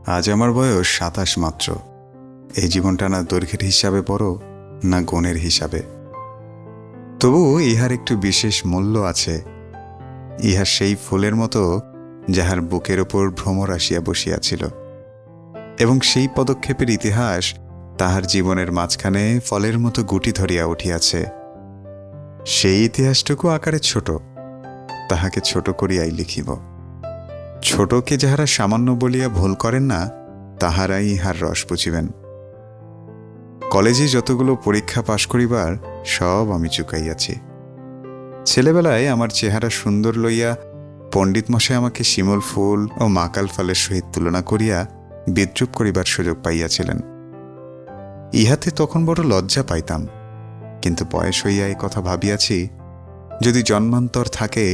আজ আমার বয়স ২৭ মাত্র। এই জীবনটা না দৈর্ঘ্যের হিসাবে বড়, না গুণের হিসাবে। তবু ইহার একটু বিশেষ মূল্য আছে। ইহা সেই ফুলের মতো যাহার বুকের ওপর ভ্রমর আসিয়া বসিয়াছিল, এবং সেই পদক্ষেপের ইতিহাস তাহার জীবনের মাঝখানে ফলের মতো গুটি ধরিয়া উঠিয়াছে। সেই ইতিহাসটুকু আকারে ছোট, তাহাকে ছোট করিয়াই লিখিব। ছোটকে যাহারা সামান্য বলিয়া ভুল করেন না, তাহারাই ইহার রস বুঝিবেন। কলেজে যতগুলো পরীক্ষা পাশ করিবার সব আমি চুকাইয়াছি। ছেলেবেলায় আমার চেহারা সুন্দর লইয়া পণ্ডিত মশাই আমাকে শিমুল ফুল ও মাকাল ফলের সহিত তুলনা করিয়া বিদ্রূপ করিবার সুযোগ পাইয়াছিলেন। ইহাতে তখন বড় লজ্জা পাইতাম, কিন্তু বয়স হইয়া এই কথা ভাবিয়াছি, যদি জন্মান্তর থাকে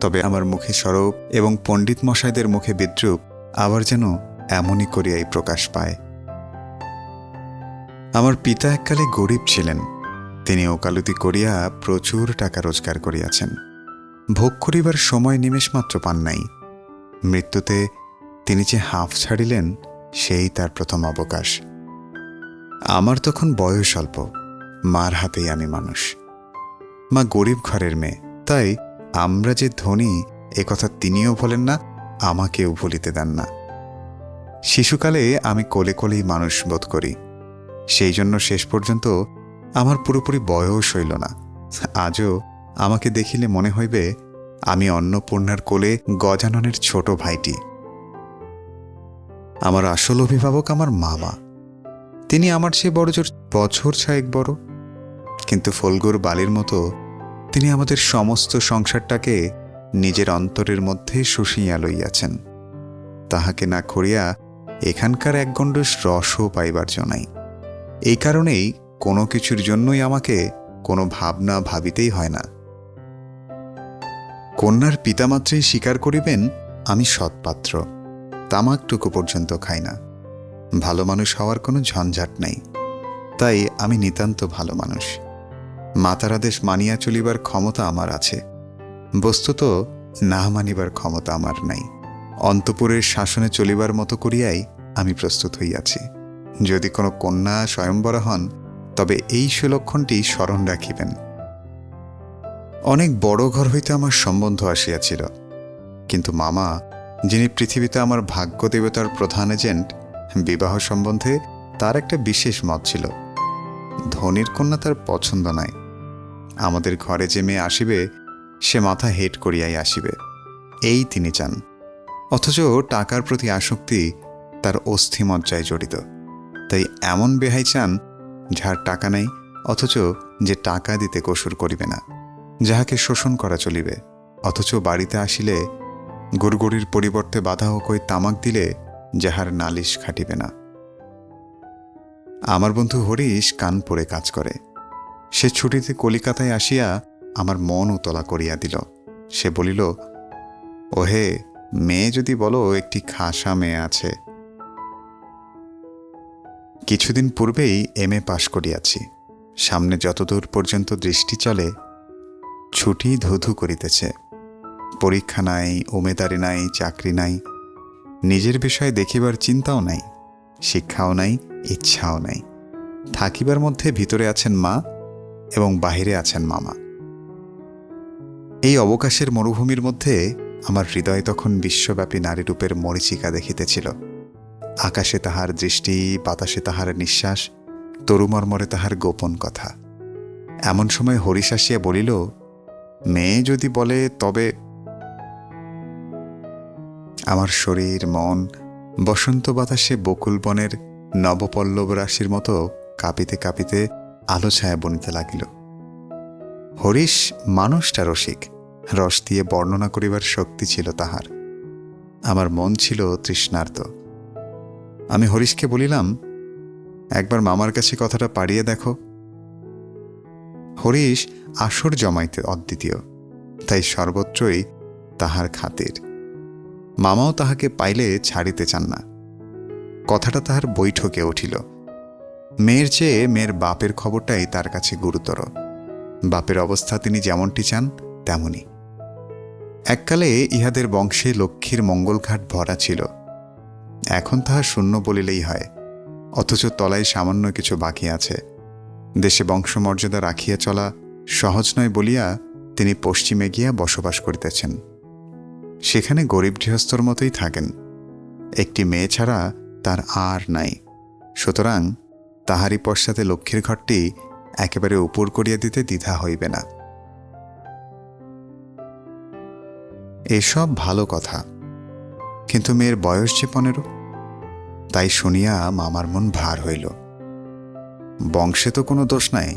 তবে আমার মুখে সরব এবং পণ্ডিত মশাইদের মুখে বিদ্রূপ আবার যেন এমনই করিয়াই প্রকাশ পায়। আমার পিতা এককালে গরিব ছিলেন। তিনি ওকালতি করিয়া প্রচুর টাকা রোজগার করিয়াছেন। ভোগ করিবার সময় নিমেষমাত্র পান নাই। মৃত্যুতে তিনি যে হাঁফ ছাড়িলেন, সেই তার প্রথম অবকাশ। আমার তখন বয়স অল্প, মার হাতেই আমি মানুষ। মা গরিব ঘরের মেয়ে, তাই আমরা যে ধনী একথা তিনিও বলেন না, আমাকেও ভুলিতে দেন না। শিশুকালে আমি কোলে কোলেই মানুষ বোধ করি, সেই জন্য শেষ পর্যন্ত আমার পুরোপুরি বয়স হইল না। আজও আমাকে দেখিলে মনে হইবে আমি অন্নপূর্ণার কোলে গজাননের ছোট ভাইটি। আমার আসল অভিভাবক আমার মামা। তিনি আমার চেয়ে বড়জোর বছর ৬ বড়, কিন্তু ফলগুর বালির মতো তিনি আমাদের সমস্ত সংসারটাকে নিজের অন্তরের মধ্যে শুষিয়া লইয়াছেন। তাহাকে না করিয়া এখানকার এক গণ্ডূষ রসও পাইবার জনাই। এই কারণেই কোনো কিছুর জন্যই আমাকে কোনো ভাবনা ভাবিতেই হয় না। কন্যার পিতামাত্রেই স্বীকার করিবেন আমি সৎপাত্র। তামাকটুকু পর্যন্ত খাই না। ভালো মানুষ হওয়ার কোনো ঝঞ্ঝাট নাই, তাই আমি নিতান্ত ভালো মানুষ। মাতার আদেশ মানিয়া চলিবার ক্ষমতা আমার আছে, বস্তুত না মানিবার ক্ষমতা আমার নাই। অন্তঃপুরের শাসনে চলিবার মতো করিয়াই আমি প্রস্তুত হইয়াছি। যদি কোনো কন্যা স্বয়ম্বরা হন, তবে এই সুলক্ষণটি স্মরণ রাখিবেন। অনেক বড় ঘর হইতে আমার সম্বন্ধ আসিয়াছিল, কিন্তু মামা, যিনি পৃথিবীতে আমার ভাগ্য দেবতার প্রধান এজেন্ট, বিবাহ সম্বন্ধে তার একটা বিশেষ মত ছিল। ধনীর কন্যা তার পছন্দ নাই। আমাদের ঘরে যে মেয়ে আসিবে, সে মাথা হেট করিয়াই আসিবে, এই তিনি চান। অথচ টাকার প্রতি আসক্তি তার অস্থিমজ্জায় জড়িত। তাই এমন বেহাই চান, যাহার টাকা নাই, অথচ যে টাকা দিতে কসুর করিবে না, যাহাকে শোষণ করা চলিবে, অথচ বাড়িতে আসিলে গুড়গুড়ির পরিবর্তে বাধা হোক ওই তামাক দিলে যাহার নালিশ খাটিবে না। আমার বন্ধু হরিশ কানপুরে কাজ করে। সে ছুটিতে কলিকাতায় আসিয়া আমার মন উতলা করিয়া দিল। সে বলিল, ওহে, মেয়ে যদি বলো, একটি খাসা মেয়ে আছে। কিছুদিন পূর্বেই MA পাশ করিয়াছি। সামনে যতদূর পর্যন্ত দৃষ্টি চলে, ছুটি ধুধু করিতেছে। পরীক্ষা নাই, উমেদারি নাই, চাকরি নাই, নিজের বিষয়ে দেখিবার চিন্তাও নাই, শিক্ষাও নাই, ইচ্ছাও নাই। থাকিবার মধ্যে ভিতরে আছেন মা এবং বাহিরে আছেন মামা। এই অবকাশের মরুভূমির মধ্যে আমার হৃদয় তখন বিশ্বব্যাপী নারীরূপের মরীচিকা দেখিতেছিল। আকাশে তাহার দৃষ্টি, বাতাসে তাহার নিঃশ্বাস, তরুমর্মরে তাহার গোপন কথা। এমন সময় হরিশ আসিয়া বলিল, মেয়ে যদি বলে তবে। আমার শরীর মন বসন্ত বাতাসে বকুল বনের নবপল্লব রাশির মতো কাঁপিতে কাঁপিতে আলো ছায়া বনিতে লাগিল। হরিশ মানুষটা রসিক, রস দিয়ে বর্ণনা করিবার শক্তি ছিল তাহার। আমার মন ছিল তৃষ্ণার্ত। আমি হরিশকে বলিলাম, একবার মামার কাছে কথাটা পাড়িয়ে দেখো। হরিশ আসর জমাইতে অদ্বিতীয়, তাই সর্বত্রই তাহার খাতির। মামাও তাহাকে পাইলে ছাড়িতে চান না। কথাটা তাহার বৈঠকে উঠিল। মেয়ের চেয়ে মেয়ের বাপের খবরটাই তার কাছে গুরুতর। বাপের অবস্থা তিনি যেমনটি চান তেমনই। এককালে ইহাদের বংশে লক্ষ্মীর মঙ্গলঘাট ভরা ছিল। এখন তাহা শূন্য বলিলেই হয়, অথচ তলায় সামান্য কিছু বাকি আছে। দেশে বংশমর্যাদা রাখিয়া চলা সহজ নয় বলিয়া তিনি পশ্চিমে গিয়া বসবাস করিতেছেন। সেখানে গরিব গৃহস্থর মতোই থাকেন। একটি মেয়ে ছাড়া তার আর নাই। সুতরাং তাহারই পশ্চাতে লক্ষ্মীর ঘরটি একেবারে উপর করিয়া দিতে দ্বিধা হইবে না। এসব ভালো কথা, কিন্তু মেয়ের বয়স যে 15। তাই শুনিয়া মামার মন ভার হইল। বংশে তো কোনো দোষ নাই।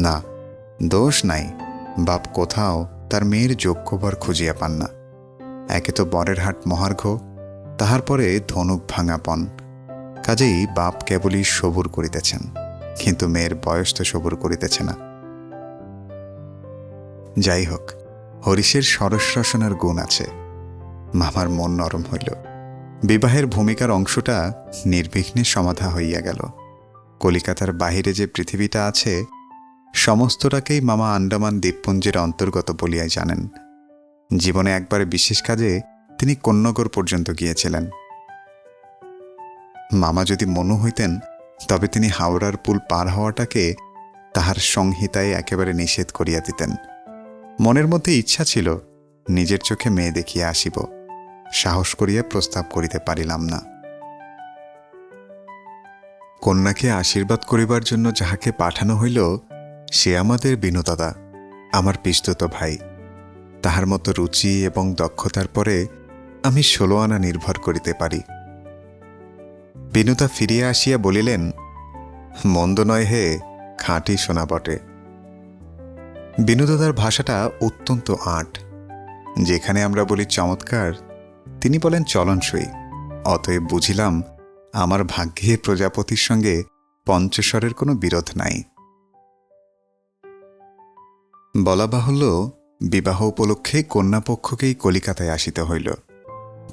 না, দোষ নাই। বাপ কোথাও তার মেয়ের যোগ্য বর খুঁজিয়া পান না। একে তো বরের হাট মহার্ঘ, তাহার পরে ধনুক ভাঙাপন। কাজেই বাপ কেবলই সবুর করিতেছেন, কিন্তু মেয়ের বয়স তো সবুর করিতেছে না। যাই হোক, হরিশের সরস রসনার গুণ আছে। মামার মন নরম হইল। বিবাহের ভূমিকার অংশটা নির্বিঘ্নে সমাধা হইয়া গেল। কলিকাতার বাহিরে যে পৃথিবীটা আছে, সমস্তটাকেই মামা আন্দামান দ্বীপপুঞ্জের অন্তর্গত বলিয়াই জানেন। জীবনে একবার বিশেষ কাজে তিনি কোন্নগর পর্যন্ত গিয়েছিলেন। মামা যদি মনু হইতেন, তবে তিনি হাওড়ার পুল পার হওয়াটাকে তাহার সংহিতায় একেবারে নিষেধ করিয়া দিতেন। মনের মধ্যে ইচ্ছা ছিল নিজের চোখে মেয়ে দেখিয়া আসিব, সাহস করিয়া প্রস্তাব করিতে পারিলাম না। কন্যাকে আশীর্বাদ করিবার জন্য যাহাকে পাঠানো হইল, সে আমাদের বিনুদাদা, আমার পিস্তুত ভাই। তাহার মতো রুচি এবং দক্ষতার পরে আমি 16 আনা নির্ভর করিতে পারি। বিনুদা ফিরিয়া আসিয়া বলিলেন, মন্দ নয় হে, খাঁটি সোনা বটে। বিনুদাদার ভাষাটা অত্যন্ত আঁট। যেখানে আমরা বলি চমৎকার, তিনি বলেন চলনসই। অতএব বুঝিলাম আমার ভাগ্যে প্রজাপতির সঙ্গে পঞ্চস্বরের কোনো বিরোধ নাই। বলা বাহুল্য, বিবাহ উপলক্ষে কন্যাপক্ষকেই কলিকাতায় আসিতে হইল।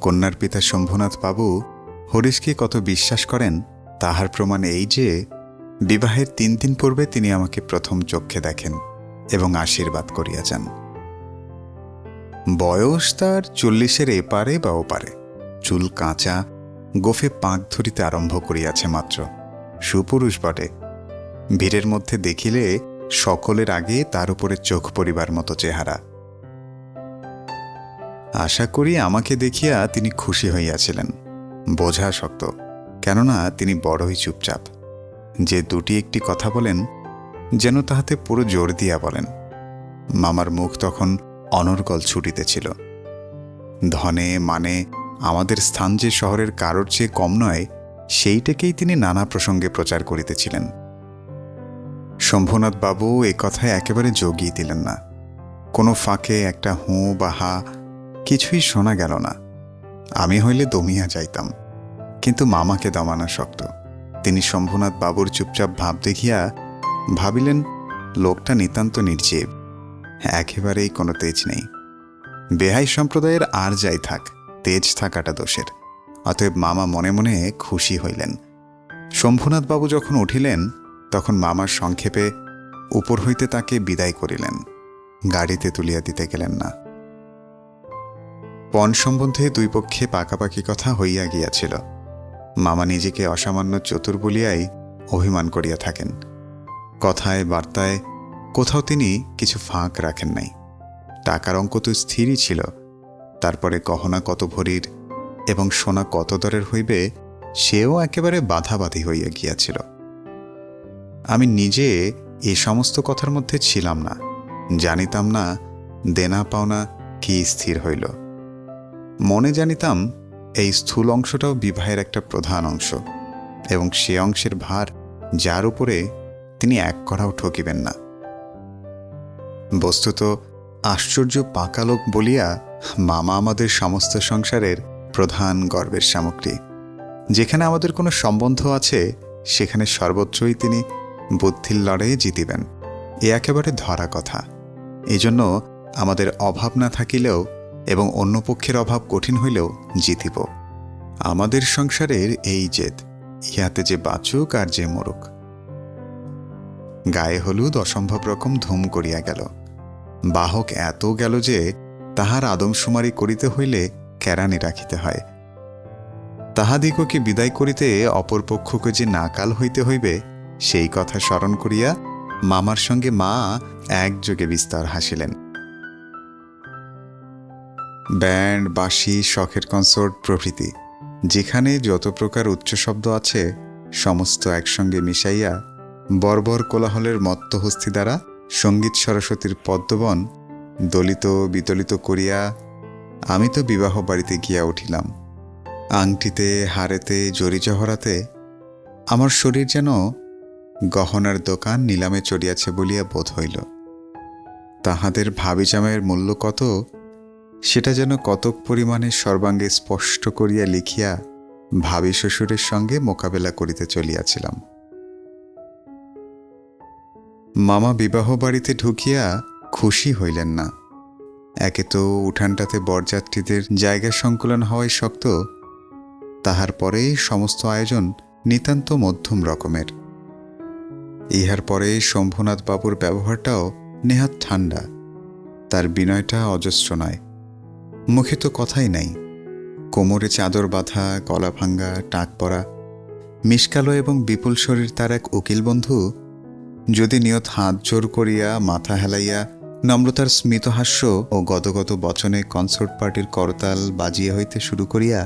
কন্যার পিতা শম্ভুনাথ বাবু হরিশকে কত বিশ্বাস করেন তাহার প্রমাণ এই যে, বিবাহের 3 দিন পূর্বে তিনি আমাকে প্রথম চক্ষে দেখেন এবং আশীর্বাদ করিয়া যান। বয়স তার 40-এর এপারে বা ওপারে। চুল কাঁচা, গোফে পাক ধরিতে আরম্ভ করিয়াছে মাত্র। সুপুরুষ বটে। ভিড়ের মধ্যে দেখিলে সকলের আগে তার উপরে চোখ পড়িবার মতো চেহারা। আশা করি আমাকে দেখিয়া তিনি খুশি হইয়াছিলেন। বোঝা শক্ত, কেননা তিনি বড়ই চুপচাপ। যে দুটি একটি কথা বলেন, যেন তাহাতে পুরো জোর দিয়া বলেন। মামার মুখ তখন অনর্গল ছুটিতেছিল। ধনে মানে আমাদের স্থান যে শহরের কারোর চেয়ে কম নয়, সেইটাকেই তিনি নানা প্রসঙ্গে প্রচার করিতেছিলেন। শম্ভুনাথ বাবু এ কথায় একেবারে যোগই দিলেন না। কোনো ফাঁকে একটা হুঁ বা হা কিছুই শোনা গেল না। আমি হইলে দমিয়া যাইতাম, কিন্তু মামাকে দমানো শক্ত। তিনি শম্ভুনাথ বাবুর চুপচাপ ভাব দেখিয়া ভাবিলেন, লোকটা নিতান্ত নির্জীব, একেবারেই কোনো তেজ নেই। বেহাই সম্প্রদায়ের আর যাই থাক, তেজ থাকাটা দোষের। অতএব মামা মনে মনে খুশি হইলেন। শম্ভুনাথ বাবু যখন উঠিলেন, তখন মামার সংক্ষেপে উপর হইতে তাকে বিদায় করিলেন। গাড়িতে তুলিয়া দিতে গেলেন না। পণ সম্বন্ধে দুই পক্ষে পাকাপাকি কথা হইয়া গিয়াছিল। মামা নিজেকে অসামান্য চতুর বলিয়াই অভিমান করিয়া থাকেন। কথায় বার্তায় কোথাও তিনি কিছু ফাঁক রাখেন নাই। টাকার অঙ্ক তো স্থিরই ছিল। তারপরে গহনা কত ভরির এবং সোনা কত দরের হইবে, সেও একেবারে বাধাবাধি হইয়া গিয়াছিল। আমি নিজে এই সমস্ত কথার মধ্যে ছিলাম না, জানিতাম না দেনা পাওনা কি স্থির হইল। মনে জানিতাম এই স্থূল অংশটাও বিবাহের একটা প্রধান অংশ, এবং সে অংশের ভার যার উপরে তিনি এক কড়াও ঠকিবেন না। বস্তুত আশ্চর্য পাকা লোক বলিয়া মামা আমাদের সমস্ত সংসারের প্রধান গর্বের সামগ্রী। যেখানে আমাদের কোনো সম্বন্ধ আছে, সেখানে সর্বত্রই তিনি বুদ্ধির লড়াইয়ে জিতিবেন, এ একেবারে ধরা কথা। এজন্য আমাদের অভাব না থাকিলেও এবং অন্য পক্ষের অভাব কঠিন হইলেও জিতিব। আমাদের সংসারের এই জেদ, ইহাতে যে বাঁচুক আর যে মরুক। গায়ে হলুদ অসম্ভব রকম ধুম করিয়া গেল। বাহক এত গেল যে তাহার আদমশুমারি করিতে হইলে কেরানি রাখিতে হয়। তাহাদিগকে বিদায় করিতে অপর পক্ষকে যে নাকাল হইতে হইবে সেই কথা স্মরণ করিয়া মামার সঙ্গে মা একযোগে বিস্তার হাসিলেন। ব্যান্ড, বাঁশি, শখের কনসার্ট প্রভৃতি যেখানে যত প্রকার উচ্চ শব্দ আছে সমস্ত একসঙ্গে মিশাইয়া বর্বর কোলাহলের মত্ত হস্তি দ্বারা সঙ্গীত সরস্বতীর পদ্মবন দলিত বিতলিত করিয়া আমি তো বিবাহ বাড়িতে গিয়া উঠিলাম। আংটিতে, হারেতে, জরি জহরাতে আমার শরীর যেন গহনার দোকান নিলামে চড়িয়াছে বলিয়া বোধ হইল। তাহাদের ভাবি জামাইয়ের মূল্য কত সেটা যেন কতক পরিমাণে সর্বাঙ্গে স্পষ্ট করিয়া লিখিয়া ভাবি শ্বশুরের সঙ্গে মোকাবেলা করিতে চলিয়াছিলাম। মামা বিবাহ বাড়িতে ঢুকিয়া খুশি হইলেন না। একে তো উঠানটাতে বরযাত্রীদের জায়গা সংকুলন হওয়াই শক্ত, তাহার পরে সমস্ত আয়োজন নিতান্ত মধ্যম রকমের। ইহার পরে শম্ভুনাথ বাবুর ব্যবহারটাও নেহাত ঠান্ডা, তার বিনয়টা অজস্র নয়। মুখে তো কথাই নাই, কোমরে চাদর বাঁধা, গলা ভাঙ্গা, টাক পরা, মিশকালো এবং বিপুল শরীর তার এক উকিল বন্ধু যদি নিয়ত হাত জোর করিয়া মাথা হেলাইয়া নম্রতার স্মিতহাস্য ও গদগদ বচনে কনসার্ট পার্টির করতাল বাজিয়া হইতে শুরু করিয়া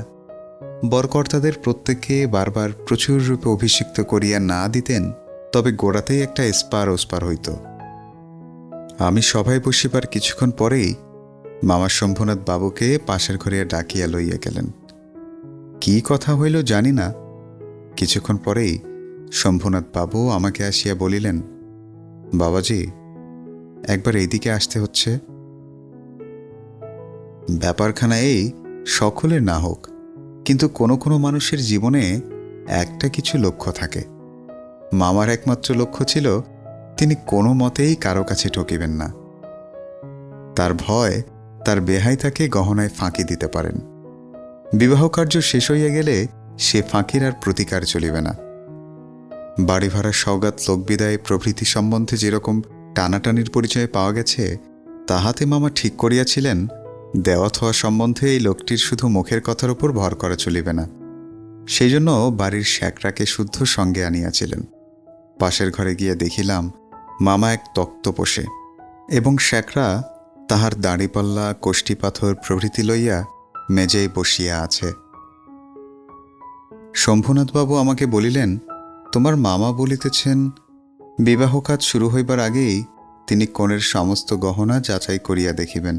বরকর্তাদের প্রত্যেককে বারবার প্রচুর রূপে অভিষিক্ত করিয়া না দিতেন, তবে গোড়াতেই একটা এসপার ওসপার হইত। আমি সভায় বসিবার কিছুক্ষণ পরেই মামা শম্ভুনাথ বাবুকে পাশের ঘরে ডাকিয়া লইয়া গেলেন। কি কথা হইল জানি না, কিছুক্ষণ পরেই শম্ভুনাথ বাবু আমাকে আসিয়া বলিলেন, বাবাজি, একবার এইদিকে আসতে হচ্ছে। ব্যাপারখানা এই, সকলের না হোক, কিন্তু কোনো কোনো মানুষের জীবনে একটা কিছু লক্ষ্য থাকে। মামার একমাত্র লক্ষ্য ছিল তিনি কোনো মতেই কারো কাছে ঠকিবেন না। তার ভয় তার বেহাই তাকে গহনায় ফাঁকি দিতে পারেন। বিবাহ কার্য শেষ হইয়া গেলে সে ফাঁকির আর প্রতিকার চলিবে না। বাড়ি ভাড়া, সওগাত, লোকবিদায় প্রভৃতি সম্বন্ধে যেরকম টানাটানির পরিচয় পাওয়া গেছে, তাহাতে মামা ঠিক করিয়াছিলেন দেওয়া থোয়া সম্বন্ধে এই লোকটির শুধু মুখের কথার উপর ভর করা চলিবে না। সেই জন্য বাড়ির শ্যাকরাকে শুদ্ধ সঙ্গে আনিয়াছিলেন। পাশের ঘরে গিয়ে দেখিলাম মামা এক তক্ত পোষে এবং শ্যাকরা তাহার দাঁড়িপাল্লা, কোষ্ঠী পাথর প্রভৃতি লইয়া মেজেই বসিয়া আছে। শম্ভুনাথবাবু আমাকে বলিলেন, তোমার মামা বলিতেছেন বিবাহ কাজ শুরু হইবার আগেই তিনি কনের সমস্ত গহনা যাচাই করিয়া দেখিবেন।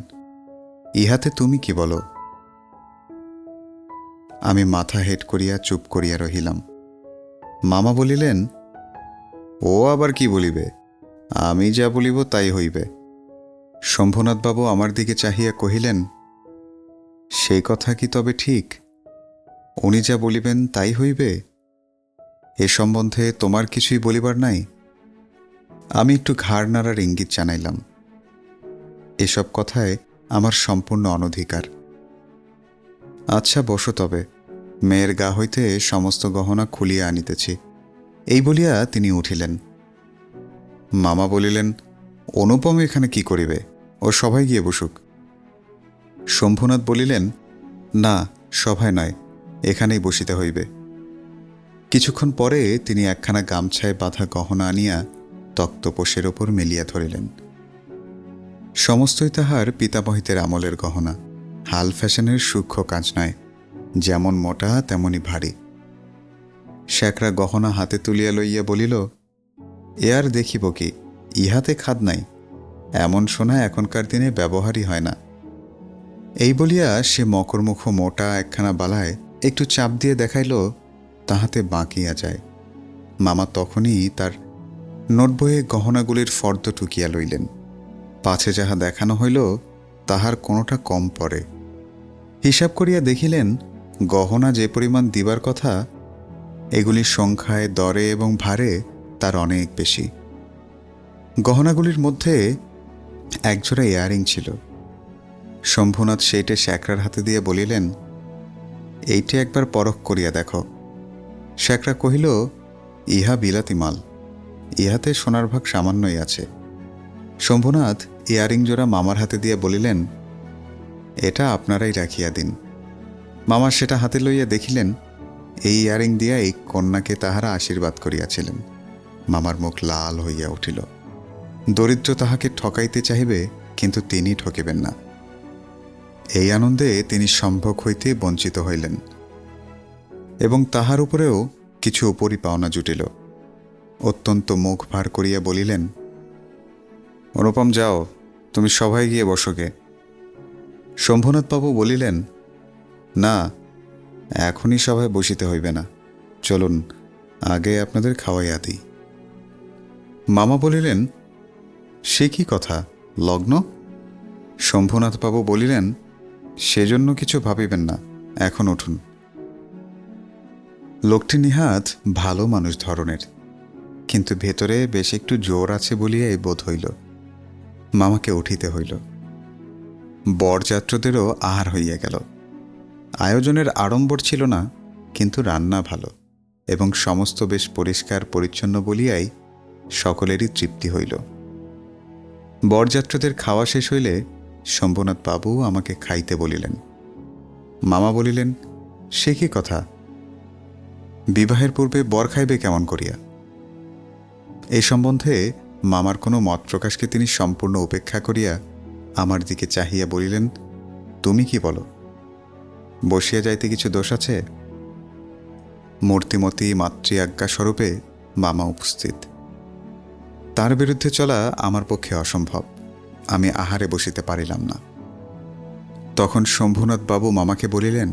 ইহাতে তুমি কি বলো? আমি মাথা হেট করিয়া চুপ করিয়া রহিলাম। মামা বলিলেন, ও আবার কি বলিবে, আমি যা বলিব তাই হইবে। শম্ভুনাথবাবু আমার দিকে চাহিয়া কহিলেন, সেই কথা কি তবে ঠিক? উনি যা বলিবেন তাই হইবে? এ সম্বন্ধে তোমার কিছুই বলিবার নাই? আমি একটু ঘাড় নাড়ার ইঙ্গিত জানাইলাম। এসব কথায় আমার সম্পূর্ণ অনধিকার। আচ্ছা, বসো তবে, মেয়ের গা হইতে সমস্ত গহনা খুলিয়া আনিতেছি। এই বলিয়া তিনি উঠিলেন। মামা বলিলেন, অনুপম এখানে কি করিবে, ও সভায় গিয়ে বসুক। শম্ভুনাথ বলিলেন, না, সভায় নয়, এখানেই বসিতে হইবে। কিছুক্ষণ পরে তিনি একখানা গামছায় বাঁধা গহনা আনিয়া তক্তপোষের ওপর মেলিয়া ধরিলেন। সমস্তই তাহার পিতামহিতের আমলের গহনা, হাল ফ্যাশনের সূক্ষ্ম কাজ নয়, যেমন মোটা তেমনি ভারী। শ্যাকরা গহনা হাতে তুলিয়া লইয়া বলিল, এ আর দেখিব কি, ইহাতে খাদ নাই, এমন সোনা এখনকার দিনে ব্যবহারই হয় না। এই বলিয়া সে মকরমুখ মোটা একখানা বালায় একটু চাপ দিয়ে দেখাইল, তাহাতে বাঁকিয়া যায়। মামা তখনই তার নোটবইয়ে গহনাগুলির ফর্দ টুকিয়া লইলেন। পাছে যাহা দেখানো হইল তাহার কোনোটা কম পড়ে। হিসাব করিয়া দেখিলেন গহনা যে পরিমাণ দিবার কথা, এগুলির সংখ্যায়, দরে এবং ভারে তার অনেক বেশি। গহনাগুলির মধ্যে একজোড়া ইয়ারিং ছিল। শম্ভুনাথ সেইটে শ্যাকরার হাতে দিয়ে বলিলেন, এইটে একবার পরখ করিয়া দেখো। শ্যাকরা কহিল, ইহা বিলাতি মাল, ইহাতে সোনার ভাগ সামান্যই আছে। শম্ভুনাথ ইয়ারিং জোড়া মামার হাতে দিয়ে বলিলেন, এটা আপনারাই রাখিয়া দিন। মামা সেটা হাতে লইয়া দেখিলেন এই ইয়ারিং দিয়া এই কন্যাকে তাহারা আশীর্বাদ করিয়াছিলেন। মামার মুখ লাল হইয়া উঠিল। দরিদ্র তাহাকে ঠকাইতে চাহিবে, কিন্তু তিনি ঠকিবেন না। এই আনন্দে তিনি সম্ভোগ হইতে বঞ্চিত হইলেন এবং তাহার উপরেও কিছু উপরি পাওনা জুটিল। অত্যন্ত মুখ ভার করিয়া বলিলেন, অনুপম, যাও, তুমি সভায় গিয়ে বসোগে। শম্ভুনাথবাবু বলিলেন, না, এখনই সভায় বসিতে হইবে না, চলুন আগে আপনাদের খাওয়াইয়া দিই। মামা বলিলেন, সে কি কথা, লগ্ন? শম্ভুনাথবাবু বলিলেন, সেজন্য কিছু ভাবিবেন না, এখন উঠুন। লোকটি নিহাত ভালো মানুষ ধরনের, কিন্তু ভেতরে বেশ একটু জোর আছে বলিয়াই বোধ হইল। মামাকে উঠিতে হইল। বরযাত্রদেরও আহার হইয়া গেল। আয়োজনের আড়ম্বর ছিল না, কিন্তু রান্না ভালো এবং সমস্ত বেশ পরিষ্কার পরিচ্ছন্ন বলিয়াই সকলেরই তৃপ্তি হইল। বরযাত্রদের খাওয়া শেষ হইলে শম্ভুনাথ বাবু আমাকে খাইতে বলিলেন। মামা বলিলেন, সে কি কথা, বিবাহের পূর্বে বর খাইবে কেমন করিয়া? এই সম্বন্ধে মামার কোনো মত প্রকাশকে তিনি সম্পূর্ণ উপেক্ষা করিয়া আমার দিকে চাহিয়া বলিলেন, তুমি কি বলো, বসিয়া যাইতে কিছু দোষ আছে? মূর্তিমতী মাতৃ আজ্ঞাস্বরূপে মামা উপস্থিত। তার বিরুদ্ধে চলা আমার পক্ষে অসম্ভব। আমি আহারে বসিতে পারিলাম না। তখন শম্ভুনাথ বাবু মামাকে বলিলেন,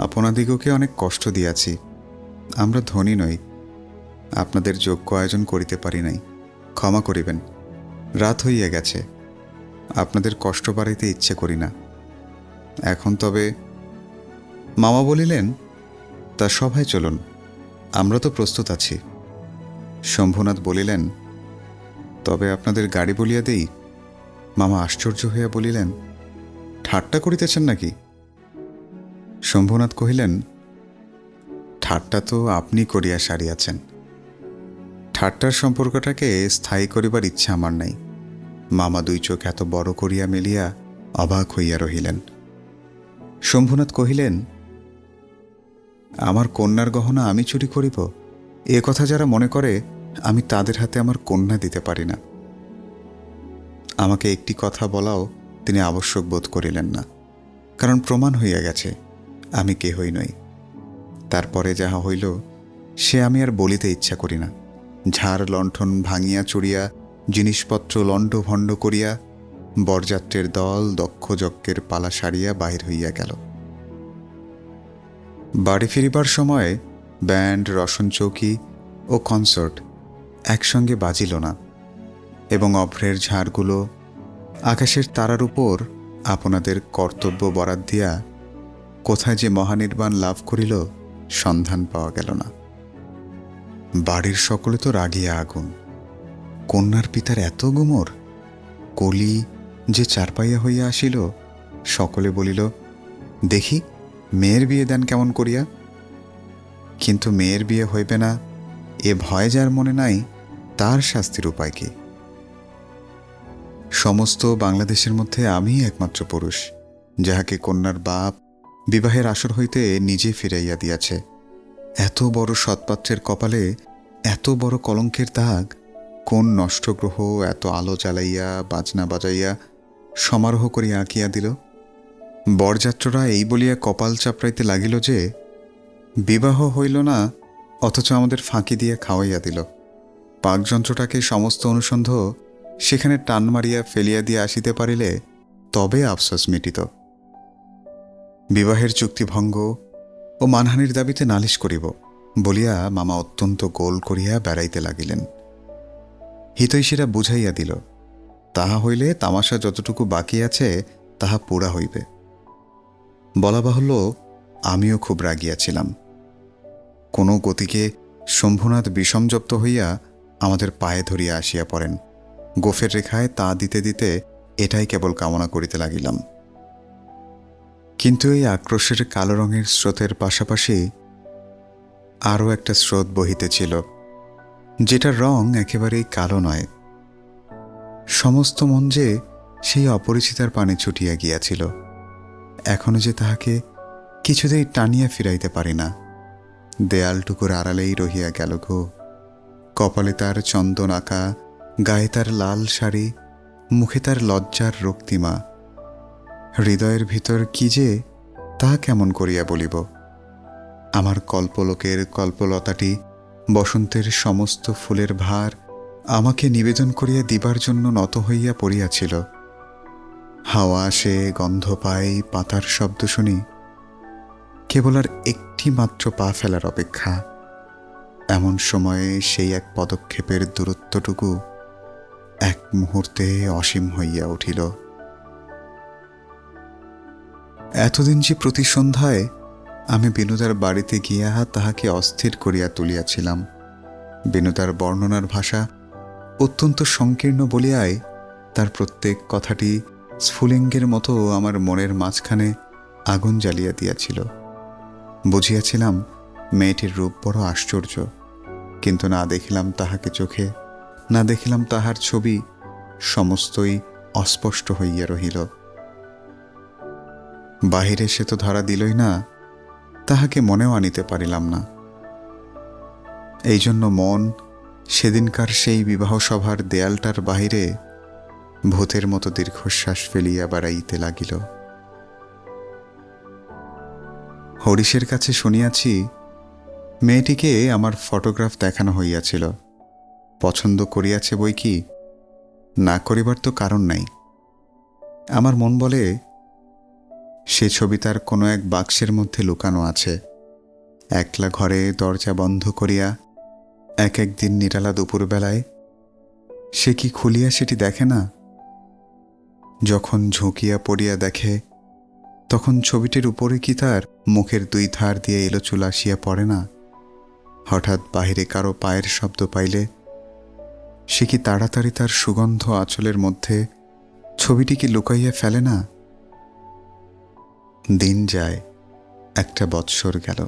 আপনাদিগকে অনেক কষ্ট দিয়াছি, আমরা ধনী নই, আপনাদের যোগ্য আয়োজন করিতে পারি নাই, ক্ষমা করিবেন। রাত হইয়া গেছে, আপনাদের কষ্ট বাড়াইতে ইচ্ছে করি না। এখন তবে? মামা বলিলেন, তা সভায় চলুন, আমরা তো প্রস্তুত আছি। শম্ভুনাথ বলিলেন, তবে আপনাদের গাড়ি বলিয়া দেই? মামা আশ্চর্য হইয়া বলিলেন, ঠাট্টা করিতেছেন নাকি? শম্ভুনাথ কহিলেন, ঠাট্টা তো আপনি করিয়া সারিয়াছেন, ঠাট্টার সম্পর্কটাকে স্থায়ী করিবার ইচ্ছা আমার নাই। মামা দুই চোখ এত বড় করিয়া মেলিয়া অবাক হইয়া রহিলেন। শম্ভুনাথ কহিলেন, আমার কন্যার গহনা আমি চুরি করিব, এ কথা যারা মনে করে, আমি তাদের হাতে আমার কন্যা দিতে পারি না। আমাকে একটি কথা বলাও তিনি আবশ্যক বোধ করিলেন না, কারণ প্রমাণ হইয়া গেছে আমি কেহই নই। তারপরে যাহা হইল সে আমি আর বলিতে ইচ্ছা করি না। ঝাড় লণ্ঠন ভাঙিয়া চুরিয়া, জিনিসপত্র লণ্ডভণ্ড করিয়া বরযাত্রের দল দক্ষ যজ্ঞের পালা সারিয়া বাহির হইয়া গেল। বাড়ি ফিরিবার সময় ব্যান্ড, রসন চৌকি ও কনসার্ট একসঙ্গে বাজিল না, এবং অভ্রের ঝাড়গুলো আকাশের তারার উপর আপনাদের কর্তব্য বরাদ দিয়া কোথায় যে মহানির্বাণ লাভ করিল সন্ধান পাওয়া গেল না। বাড়ির সকলে তো রাগিয়া আগুন। কন্যার পিতার এত গুমর, কলি যে চারপাইয়া হইয়া আসিল, সকলে বলিল, দেখি মেয়ের বিয়ে দেন কেমন করিয়া। কিন্তু মেয়ের বিয়ে হইবে না এ ভয় যার মনে নাই, তার শাস্তির উপায় কি? সমস্ত বাংলাদেশের মধ্যে আমি একমাত্র পুরুষ যাহাকে কন্যার বাপ বিবাহের আসর হইতে নিজে ফিরাইয়া দিয়াছে। এত বড় সৎপাত্রের কপালে এত বড় কলঙ্কের দাগ কোন নষ্ট গ্রহ এত আলো জ্বালাইয়া বাজনা বাজাইয়া সমারোহ করিয়া আঁকিয়া দিল? বরযাত্ররা এই বলিয়া কপাল চাপড়াইতে লাগিল যে বিবাহ হইল না, অথচ আমাদের ফাঁকি দিয়া খাওয়াইয়া দিল। পাকযন্ত্রটাকে সমস্ত অনুসন্ধ সেখানে টান মারিয়া ফেলিয়া দিয়া আসিতে পারিলে তবে আফসোস মিটিত। বিবাহের চুক্তিভঙ্গ ও মানহানির দাবিতে নালিশ করিব বলিয়া মামা অত্যন্ত গোল করিয়া বেড়াইতে লাগিলেন। হিতৈষীরা বুঝাইয়া দিল, তাহা হইলে তামাশা যতটুকু বাকি আছে তাহা পুরা হইবে। বলা বাহুল্য, আমিও খুব রাগিয়াছিলাম। কোনো গতিকে শম্ভুনাথ বিষমজপ্ত হইয়া আমাদের পায়ে ধরিয়া আসিয়া পড়েন। গোফের রেখায় তা দিতে দিতে এটাই কেবল কামনা করিতে লাগিলাম। কিন্তু এই আক্রোশের কালো রঙের স্রোতের পাশাপাশি আরও একটা স্রোত বহিতেছিল, যেটার রং একেবারেই কালো নয়। সমস্ত মন যে সেই অপরিচিতার পানে ছুটিয়া গিয়াছিল। এখনো যে তাহাকে কিছুতেই টানিয়া ফিরাইতে পারি না। দেয়ালটুকুর আড়ালেই রহিয়া গেল গো। কপালে তার চন্দন আঁকা, গায়ে তার লাল শাড়ি, মুখে তার লজ্জার রক্তিমা। হৃদয়ের ভিতর কি যে তা কেমন করিয়া বলিব। আমার কল্পলোকের কল্পলতাটি বসন্তের সমস্ত ফুলের ভার আমাকে নিবেদন করিয়া দিবার জন্য নত হইয়া পড়িয়াছিল। হাওয়া আসে, গন্ধ পাই, পাতার শব্দ শুনি, কেবল আর একটি মাত্র পা ফেলার অপেক্ষা। এমন সময়ে সেই এক পদক্ষেপের দূরত্বটুকু এক মুহূর্তে অসীম হইয়া উঠিল। এতদিন যে প্রতি সন্ধ্যায় আমি বিনোদার বাড়িতে গিয়া তাহাকে অস্থির করিয়া তুলিয়াছিলাম। বিনোদার বর্ণনার ভাষা অত্যন্ত সংকীর্ণ বলিয়ায় তার প্রত্যেক কথাটি স্ফুলিঙ্গের মতো আমার মনের মাঝখানে আগুন জ্বালিয়া দিয়াছিল। বুঝিয়াছিলাম মেয়েটির রূপ বড় আশ্চর্য, কিন্তু না দেখিলাম তাহাকে চোখে, না দেখিলাম তাহার ছবি, সমস্তই অস্পষ্ট হইয়া রহিল। বাহিরে সে তো ধরা দিলই না, তাহাকে মনেও আনিতে পারিলাম না। এই জন্য মন সেদিনকার সেই বিবাহ সভার দেয়ালটার বাহিরে ভূতের মতো দীর্ঘশ্বাস ফেলিয়া বেড়াইতে লাগিল। হরিশের কাছে শুনিয়াছি মেয়েটিকে আমার ফটোগ্রাফ দেখানো হইয়াছিল। পছন্দ করিয়াছে বই কি, না করিবার তো কারণ নাই। আমার মন বলে সে ছবি তার কোনো এক বাক্সের মধ্যে লুকানো আছে। একলা ঘরে দরজা বন্ধ করিয়া এক একদিন নিরালা দুপুরবেলায় সে কি খুলিয়া সেটি দেখে না? যখন ঝুঁকিয়া পড়িয়া দেখে, তখন ছবিটির উপরে কি তার মুখের দুই ধার দিয়ে এলোচুল আসিয়া পড়ে না? হঠাৎ বাহিরে কারো পায়ের শব্দ পাইলে সে কি তাড়াতাড়ি তার সুগন্ধ আঁচলের মধ্যে ছবিটিকে লুকাইয়া ফেলে না? দিন যায়, একটা বৎসর গেল।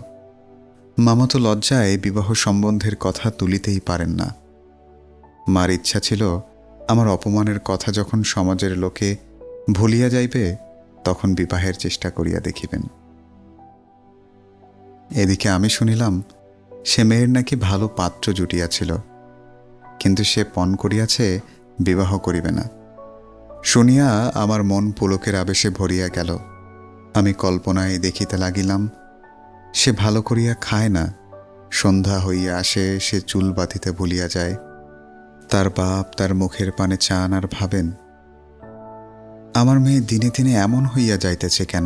মামা তো লজ্জায় বিবাহ সম্বন্ধের কথা তুলিতেই পারেন না। মার ইচ্ছা ছিল আমার অপমানের কথা যখন সমাজের লোকে ভুলিয়া যাইবে, তখন বিবাহের চেষ্টা করিয়া দেখিবেন। এদিকে আমি শুনিলাম সে মেয়ের নাকি ভালো পাত্র জুটিয়াছিল, কিন্তু সে পণ করিয়াছে বিবাহ করিবে না। শুনিয়া আমার মন পুলকের আবেশে ভরিয়া গেল। আমি কল্পনায় দেখিতে লাগিলাম সে ভালো করিয়া খায় না, সন্ধ্যা হইয়া আসে সে চুল বাঁধিতে ভুলিয়া যায়। তার বাপ তার মুখের পানে চান আর ভাবেন, আমার মেয়ে দিনে দিনে এমন হইয়া যাইতেছে কেন?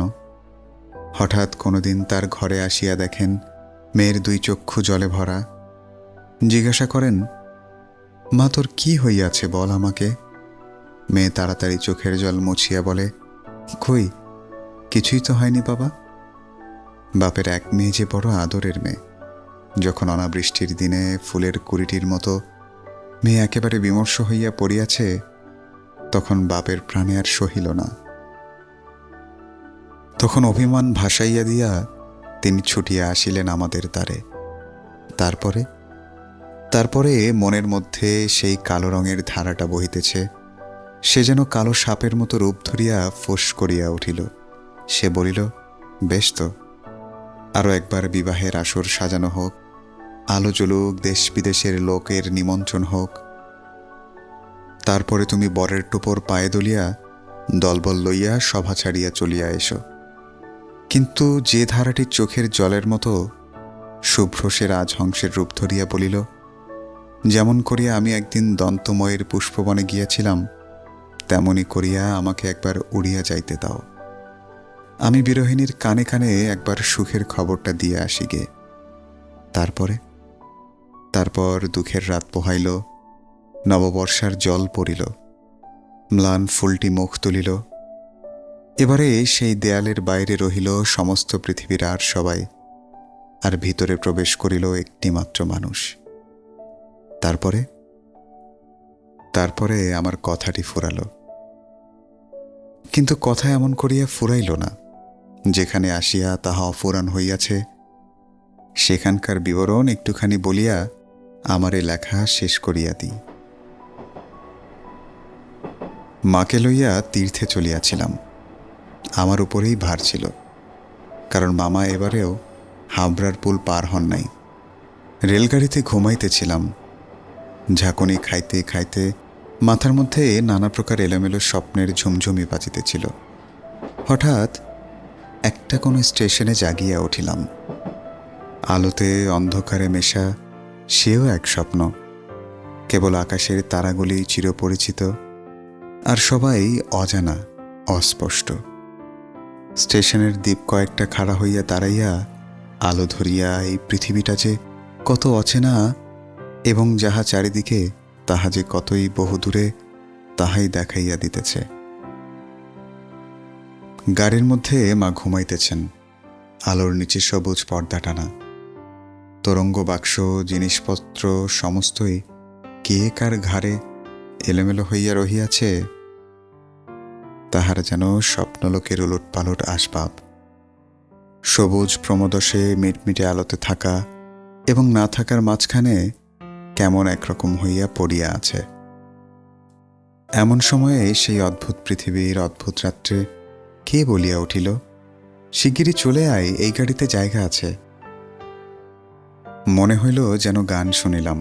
হঠাৎ কোনোদিন তার ঘরে আসিয়া দেখেন মেয়ের দুই চক্ষু জলে ভরা। জিজ্ঞাসা করেন, মা তোর কি হইয়াছে বল আমাকে। মেয়ে তাড়াতাড়ি চোখের জল মুছিয়া বলে, কই, কিছুই তো হয়নি বাবা। বাপের এক মেয়ে যে বড় আদরের মেয়ে। যখন অনাবৃষ্টির দিনে ফুলের কুড়িটির মতো মেয়ে একেবারে বিমর্ষ হইয়া পড়িয়াছে, তখন বাপের প্রাণে আর সহিল না। তখন অভিমান ভাসাইয়া দিয়া তিনি ছুটিয়া আসিলেন আমাদের দ্বারে। তারপরে মনের মধ্যে সেই কালো রঙের ধারাটা বহিতেছে। সে যেন কালো সাপের মতো রূপ ধরিয়া ফোঁস করিয়া উঠিল। সে বলিল, বেশ তো, আরও একবার বিবাহের আসর সাজানো হোক, আলো জ্বলুক, দেশ বিদেশের লোকের নিমন্ত্রণ হোক। তারপরে তুমি বরের টোপর পায়ে দলিয়া দলবল লইয়া সভা ছাড়িয়া চলিয়া এসো। কিন্তু যে ধারাটি চোখের জলের মতো শুভ্র সে রাজহংসের রূপ ধরিয়া বলিল, যেমন করিয়া আমি একদিন দন্তময়ের পুষ্পবনে গিয়াছিলাম, তেমনি করিয়া আমাকে একবার উড়িয়া যাইতে দাও। আমি বিরহিণীর কানে কানে একবার সুখের খবরটা দিয়ে আসি গে। তারপর দুঃখের রাত পোহাইল, নববর্ষার জল পড়িল, ম্লান ফুলটি মুখ তুলিল। এবারে সেই দেয়ালের বাইরে রহিল সমস্ত পৃথিবীর আর সবাই, আর ভিতরে প্রবেশ করিল একটি মাত্র মানুষ। তারপরে আমার কথাটি ফুরালো। কিন্তু কথা এমন করিয়া ফুরাইল না। যেখানে আসিয়া তাহা অফুরান হইয়াছে, সেখানকার বিবরণ একটুখানি বলিয়া আমারে লেখা শেষ করিয়া দিই। মাকে লইয়া তীর্থে চলিয়াছিলাম। আমার উপরেই ভার ছিল, কারণ মামা এবারেও হাবড়ার পুল পার হন নাই। রেলগাড়িতে ঘুমাইতেছিলাম। ঝাঁকুনি খাইতে খাইতে মাথার মধ্যে নানা প্রকার এলোমেলো স্বপ্নের ঝুমঝুমি বাজিতেছিল। হঠাৎ একটা কোনো স্টেশনে জাগিয়া উঠিলাম। আলোতে অন্ধকারে মেশা সেও এক স্বপ্ন। কেবল আকাশের তারাগুলি চিরপরিচিত, আর সবাই অজানা, অস্পষ্ট। স্টেশনের দ্বীপ কয়েকটা খাড়া হইয়া দাঁড়াইয়া আলো ধরিয়া এই পৃথিবীটা যে কত অচেনা এবং যাহা চারিদিকে তাহা যে কতই বহুদূরে তাহাই দেখাইয়া দিতেছে। গাড়ির মধ্যে মা ঘুমাইতেছেন। আলোর নিচে সবুজ পর্দা টানা। তরঙ্গ বাক্স, জিনিসপত্র সমস্তই কে কার ঘাড়ে এলোমেলো হইয়া রহিয়াছে। তাহার যেন স্বপ্নলোকের উলট পালট আসবাব। সবুজ প্রমোদশে মিটমিটে আলোতে থাকা এবং না থাকার মাঝখানে কেমন একরকম হইয়া পড়িয়া আছে। এমন সময়ে সেই অদ্ভুত পৃথিবীর অদ্ভুত রাত্রে কে বলিয়া উঠিল, শিগগিরই চলে আয়, এই গাড়িতে জায়গা আছে। মনে হইল যেন গান শুনিলাম।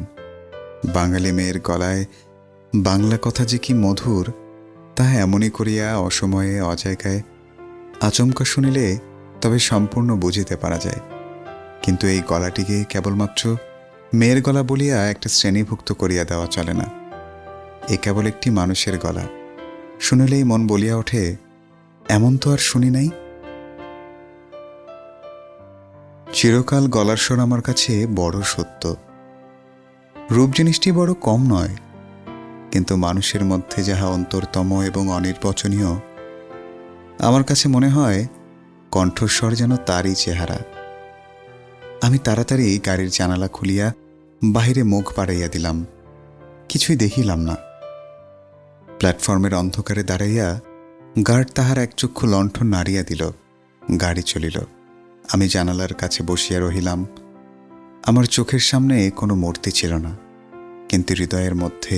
বাঙালি মেয়ের গলায় বাংলা কথা যে কি মধুর, তাহা এমনই করিয়া অসময়ে অজায়গায় আচমকা শুনিলে তবে সম্পূর্ণ বুঝিতে পারা যায়। কিন্তু এই গলাটিকে কেবলমাত্র মেয়ের গলা বলিয়া একটা শ্রেণীভুক্ত করিয়া দেওয়া চলে না। এ কেবল একটি মানুষের গলা। শুনিলেই মন বলিয়া ওঠে, এমন তো আর শুনি নাই। চিরকাল গলার স্বর আমার কাছে বড় সত্য। রূপ জিনিসটি বড় কম নয়, কিন্তু মানুষের মধ্যে যাহা অন্তরতম এবং অনির্বচনীয়, আমার কাছে মনে হয় কণ্ঠস্বর যেন তারই চেহারা। আমি তাড়াতাড়ি গাড়ির জানালা খুলিয়া বাহিরে মুখ বাড়াইয়া দিলাম। কিছুই দেখিলাম না। প্ল্যাটফর্মের অন্ধকারে দাঁড়াইয়া গার্ড তাহার এক চক্ষু লণ্ঠন নাড়িয়া দিল। গাড়ি চলিল। আমি জানালার কাছে বসিয়া রহিলাম। আমার চোখের সামনে কোনো মূর্তি ছিল না, কিন্তু হৃদয়ের মধ্যে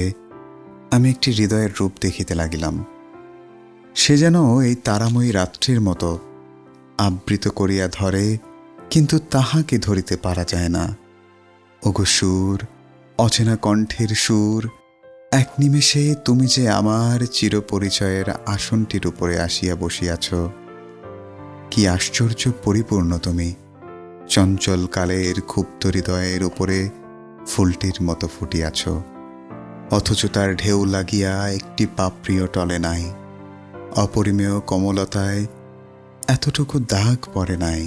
আমি একটি হৃদয়ের রূপ দেখিতে লাগিলাম। সে যেন এই তারাময়ী রাত্রির মতো আবৃত করিয়া ধরে, কিন্তু তাহাকে ধরিতে পারা যায় না। ওগো সুর, অচেনা কণ্ঠের সুর, এক নিমেষে তুমি যে আমার চিরপরিচয়ের আসনটির উপরে আসিয়া বসিয়াছ। কি আশ্চর্য পরিপূর্ণ তুমি, চঞ্চল কালের ক্ষুব্ধ হৃদয়ের উপরে ফুলটির মতো ফুটিয়াছ, অথচ তার ঢেউ লাগিয়া একটি পাপড়িও টলে নাই। অপরিমেয় কমলতায় এতটুকু দাগ পড়ে নাই।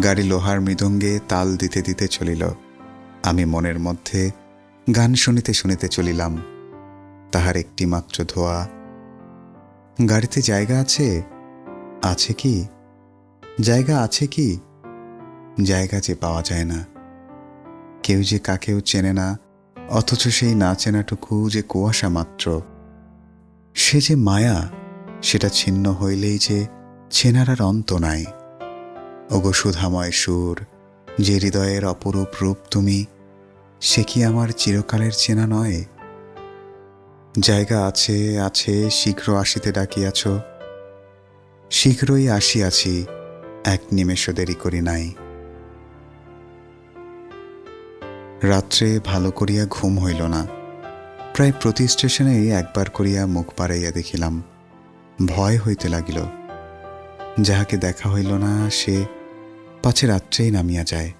গাড়ি লোহার মৃদঙ্গে তাল দিতে দিতে চলিল। আমি মনের মধ্যে গান শুনিতে শুনিতে চলিলাম। তাহার একটি মাত্র ধোয়া। গাড়িতে জায়গা আছে? আছে কি? জায়গা আছে কি? জায়গা যে পাওয়া যায় না। কেউ যে কাকেও চেনে না, অথচ সেই না চেনাটুকু যে কুয়াশা মাত্র। সে যে মায়া, সেটা ছিন্ন হইলেই যে চেনার আর অন্ত নাই। ওগো সুধাময় সুর, যে হৃদয়ের অপরূপ রূপ তুমি, সে কি আমার চিরকালের চেনা নয়? জায়গা আছে, আছে, শীঘ্র আসিতে ডাকিয়াছ। শীঘ্রই আসিয়াছি, এক নিমেষও দেরি করি নাই। রাত্রে ভালো করিয়া ঘুম হইল না। প্রায় প্রতি স্টেশনেই একবার করিয়া মুখ বাড়াইয়া দেখিলাম। ভয় হইতে লাগিল। যাহাকে দেখা হইল না, সে পাছে রাত্রেই নামিয়া যায়।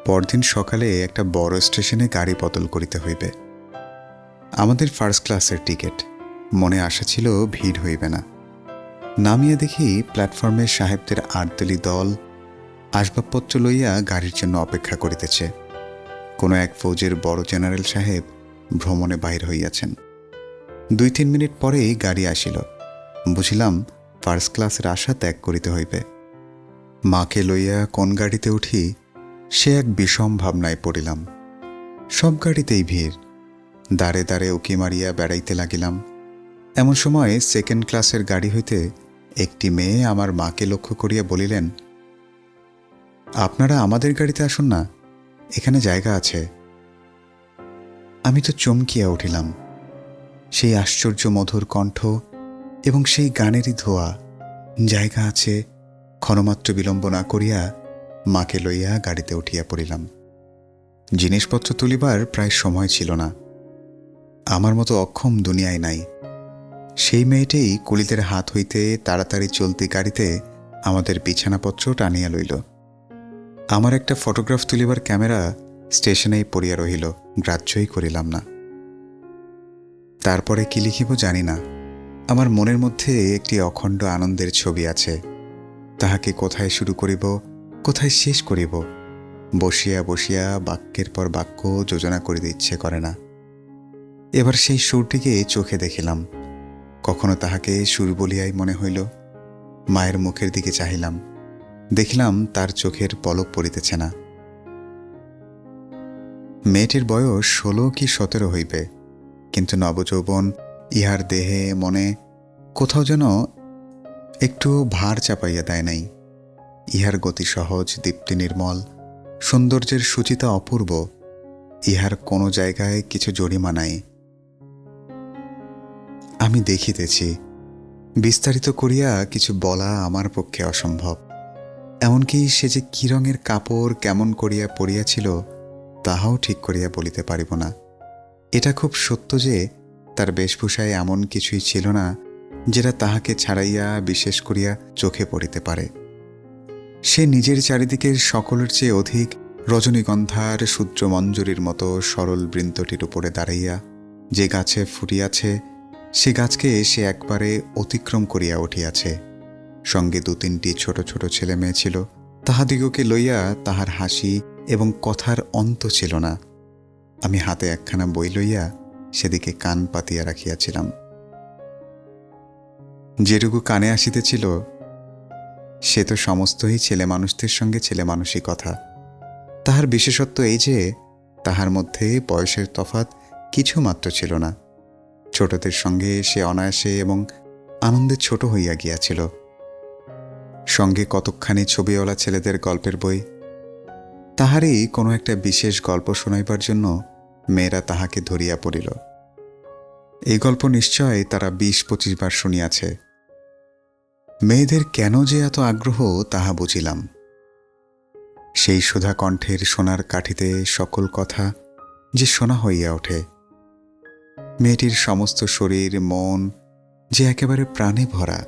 পরদিন সকালে একটা বড় স্টেশনে গাড়ি বদল করিতে হইবে। আমাদের ফার্স্ট ক্লাসের টিকিট। মনে আশা ছিল ভিড় হইবে না। নামিয়া দেখি প্ল্যাটফর্মে সাহেবদের ৮ দলি দল আসবাবপত্র লইয়া গাড়ির জন্য অপেক্ষা করিতেছে। কোনো এক ফৌজের বড় জেনারেল সাহেব ভ্রমণে বাহির হইয়াছেন। ২-৩ মিনিট পরেই গাড়ি আসিল। বুঝিলাম ফার্স্ট ক্লাসের আশা ত্যাগ করিতে হইবে। মাকে লইয়া কোন গাড়িতে উঠি, সে এক বিষম ভাবনায় পড়িলাম। সব গাড়িতেই ভিড়। দাঁড়ে দাঁড়ে উকি মারিয়া বেড়াইতে লাগিলাম। এমন সময় সেকেন্ড ক্লাসের গাড়ি হইতে একটি মেয়ে আমার মাকে লক্ষ্য করিয়া বলিলেন, আপনারা আমাদের গাড়িতে আসুন না, এখানে জায়গা আছে। আমি তো চমকিয়া উঠিলাম। সেই আশ্চর্য মধুর কণ্ঠ এবং সেই গানেরই ধোয়া জায়গা আছে, ক্ষণমাত্র বিলম্ব না করিয়া মাকে লইয়া গাড়িতে উঠিয়া পড়িলাম। জিনিসপত্র তুলিবার প্রায় সময় ছিল না। আমার মতো অক্ষম দুনিয়ায় নাই। সেই মেয়েটেই কুলিদের হাত হইতে তাড়াতাড়ি চলতি গাড়িতে আমাদের বিছানাপত্র টানিয়া লইল। আমার একটা ফটোগ্রাফ তুলিবার ক্যামেরা স্টেশনেই পড়িয়া রহিল, গ্রাহ্যই করিলাম না। তারপরে কি লিখিব জানি না। আমার মনের মধ্যে একটি অখণ্ড আনন্দের ছবি আছে। তাহাকে কোথায় শুরু করিব, কোথায় শেষ করিব, বসিয়া বসিয়া বাক্যের পর বাক্য যোজনা করিতে ইচ্ছে করে না। এবার সেই সুরটিকে চোখে দেখিলাম। কখনো তাহাকে সুর বলিয়াই মনে হইল। মায়ের মুখের দিকে চাহিলাম, দেখিলাম তার চোখের পলক পড়িতেছে না। মেয়েটির বয়স 16 কি 17 হইবে, কিন্তু নবযৌবন ইহার দেহে মনে কোথাও যেন একটু ভার চাপাইয়া দেয় নাই। ইহার গতি সহজ, দীপ্তি নির্মল, সৌন্দর্যের সূচিতা অপূর্ব। ইহার কোনো জায়গায় কিছু জরিমা নাই। আমি দেখিতেছি, বিস্তারিত করিয়া কিছু বলা আমার পক্ষে অসম্ভব। এমনকি সে যে কি রঙের কাপড় কেমন করিয়া পরিয়াছিল তাহাও ঠিক করিয়া বলিতে পারিব না। এটা খুব সত্য যে তার বেশভূষায় এমন কিছুই ছিল না যেটা তাহাকে ছাড়াইয়া বিশেষ করিয়া চোখে পড়িতে পারে। সে নিজের চারিদিকের সকলের চেয়ে অধিক রজনীগন্ধার সূত্রমঞ্জুরির মতো সরল বৃন্তটির উপরে দাঁড়াইয়া যে গাছে ফুটিয়াছে, সে গাছকে সে একবারে অতিক্রম করিয়া উঠিয়াছে। সঙ্গে 2-3টি ছোট ছোট ছেলে মেয়ে ছিল। তাহাদিগকে লইয়া তাহার হাসি এবং কথার অন্ত ছিল না। আমি হাতে একখানা বই লইয়া সেদিকে কান পাতিয়া রাখিয়াছিলাম। যেটুকু কানে আসিতেছিল সে তো সমস্তই ছেলে মানুষদের সঙ্গে ছেলে মানুষই কথা। তাহার বিশেষত্ব এই যে তাহার মধ্যে বয়সের তফাৎ কিছু মাত্র ছিল না। ছোটদের সঙ্গে সে অনায়াসে এবং আনন্দে ছোট হইয়া গিয়াছিল। সঙ্গে কতকখানি ছবিওয়ালা ছেলেদের গল্পের বই। তাহারই কোনো একটা বিশেষ গল্প শোনাইবার জন্য মেয়েরা তাহাকে ধরিয়া পড়িল। এই গল্প নিশ্চয় তারা 20-25 বার শুনিয়াছে। মেয়েদের কেন যে এত আগ্রহ তাহা বুঝিলাম। সেই সুধা কণ্ঠের সোনার কাঠিতে সকল কথা যে শোনা হইয়া ওঠে। মেয়েটির সমস্ত শরীর মন যে একেবারে প্রাণে ভরা।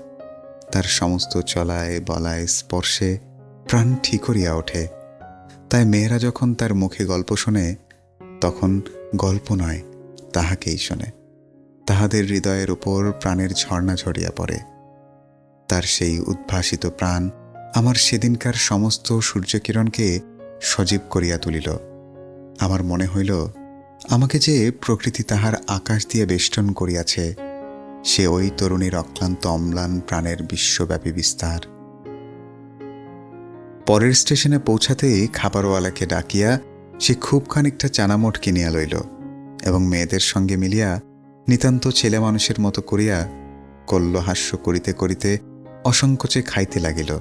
তার সমস্ত চলায় বলায় স্পর্শে প্রাণ ঠিক করিয়া ওঠে। তাই মেয়েরা যখন তার মুখে গল্প শোনে তখন গল্প নয়, তাহাকেই শোনে। তাহাদের হৃদয়ের উপর প্রাণের ঝর্ণা ঝরিয়া পড়ে। তার সেই উদ্ভাসিত প্রাণ আমার সেদিনকার সমস্ত সূর্যকিরণকে সজীব করিয়া তুলিল। আমার মনে হইল আমাকে যে প্রকৃতি তাহার আকাশ দিয়ে বেষ্টন করিয়াছে, সে ওই তরুণীর অক্লান্ত অম্লান প্রাণের বিশ্বব্যাপী বিস্তার। পরের স্টেশনে পৌঁছাতেই খাবারওয়ালাকে ডাকিয়া সে খুব খানিকটা চানামোট কিনিয়া লইল এবং মেয়েদের সঙ্গে মিলিয়া নিতান্ত ছেলে মানুষের মতো করিয়া কল্লহাস্য করিতে করিতে অসংকোচে খাইতে লাগিল।